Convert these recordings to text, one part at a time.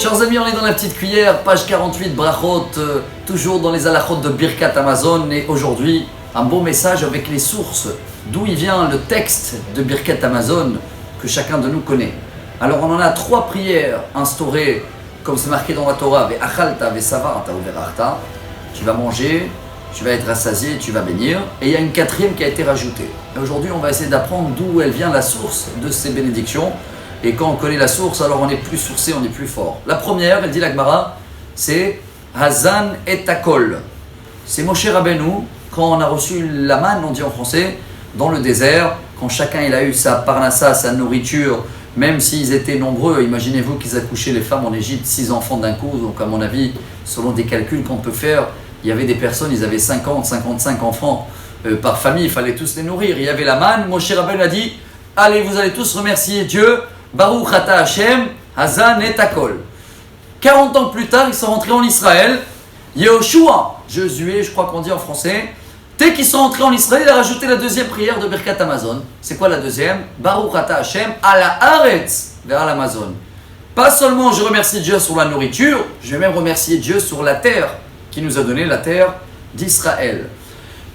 Chers amis, on est dans la petite cuillère, page 48, brachot, toujours dans les halachot de Birkat Hamazon. Et aujourd'hui, un beau message avec les sources, d'où il vient le texte de Birkat Hamazon que chacun de nous connaît. Alors on en a 3 prières instaurées, comme c'est marqué dans la Torah, Ve'achalta ve'savarta uverachta. Tu vas manger, tu vas être rassasié, tu vas bénir. Et il y a une 4e qui a été rajoutée. Et aujourd'hui, on va essayer d'apprendre d'où elle vient la source de ces bénédictions. Et quand on connaît la source, alors on est plus sourcé, on est plus fort. La première, elle dit la Gemara, c'est Hazan et Takol. C'est Moshe Rabbeinu, quand on a reçu la manne, on dit en français, dans le désert, quand chacun il a eu sa parnassa, sa nourriture, même s'ils étaient nombreux, imaginez-vous qu'ils accouchaient les femmes en Égypte, 6 enfants d'un coup, donc à mon avis, selon des calculs qu'on peut faire, il y avait des personnes, ils avaient 50, 55 enfants par famille, il fallait tous les nourrir. Il y avait la manne, Moshe Rabbeinu a dit, allez, vous allez tous remercier Dieu, Baruch Ata Hashem, Hazan et Takol. 40 ans plus tard, ils sont rentrés en Israël. Yehoshua, Josué, je crois qu'on dit en français. Dès qu'ils sont rentrés en Israël, il a rajouté la 2e prière de Birkat Hamazon. C'est quoi la 2e? Baruch Ata Hashem, ala Haaretz, vers l'Amazon. Pas seulement je remercie Dieu sur la nourriture, je vais même remercier Dieu sur la terre, qui nous a donné la terre d'Israël.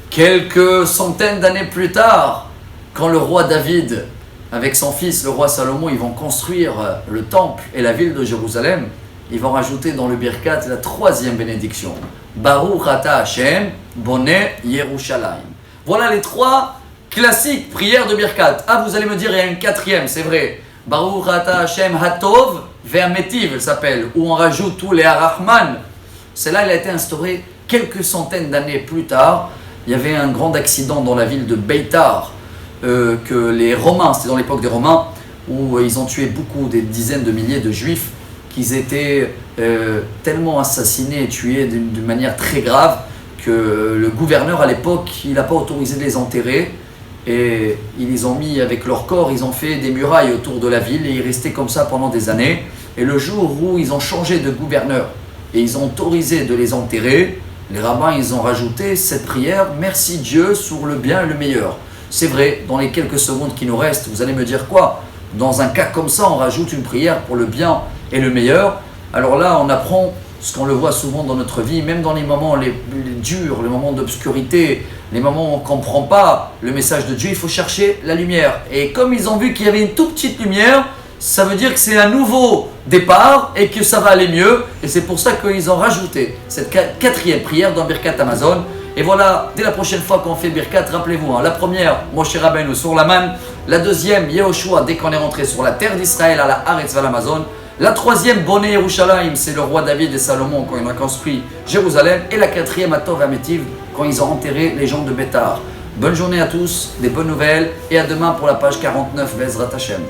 Quelques centaines d'années plus tard, quand le roi David, avec son fils, le roi Salomon, ils vont construire le temple et la ville de Jérusalem. Ils vont rajouter dans le Birkat la 3e bénédiction. Baruch Ata Hashem, Boneh Yerushalayim. Voilà les 3 classiques prières de Birkat. Ah, vous allez me dire, il y a une 4e, c'est vrai. Baruch Ata Hashem Hatov Ve'ametiv, elle s'appelle, où on rajoute tous les Arachman. Celle-là, elle a été instaurée quelques centaines d'années plus tard. Il y avait un grand accident dans la ville de Beitar, que les Romains, c'était dans l'époque des Romains, où ils ont tué beaucoup, des dizaines de milliers de Juifs, qu'ils étaient tellement assassinés et tués d'une manière très grave que le gouverneur à l'époque, il n'a pas autorisé de les enterrer et ils les ont mis avec leur corps, ils ont fait des murailles autour de la ville et ils restaient comme ça pendant des années. Et le jour où ils ont changé de gouverneur et ils ont autorisé de les enterrer, les rabbins ils ont rajouté cette prière « Merci Dieu sur le bien et le meilleur ». C'est vrai, dans les quelques secondes qui nous restent, vous allez me dire quoi? Dans un cas comme ça, on rajoute une prière pour le bien et le meilleur. Alors là, on apprend ce qu'on le voit souvent dans notre vie, même dans les moments les durs, les moments d'obscurité, les moments où on ne comprend pas le message de Dieu, il faut chercher la lumière. Et comme ils ont vu qu'il y avait une toute petite lumière, ça veut dire que c'est un nouveau départ et que ça va aller mieux. Et c'est pour ça qu'ils ont rajouté cette 4e prière dans Birkat Hamazon. Et voilà, dès la prochaine fois qu'on fait Birkat, rappelez-vous, la première, Moshe Rabbeinu sur la manne. La 2e, Yehoshua, dès qu'on est rentré sur la terre d'Israël, à la Haaretz vers l'Amazon. La 3e, Boneh Yerushalayim, c'est le roi David et Salomon quand ils ont construit Jérusalem. Et la 4e, Hatov Ve'ametiv, quand ils ont enterré les gens de Bétar. Bonne journée à tous, des bonnes nouvelles, et à demain pour la page 49, Bezrat Hashem.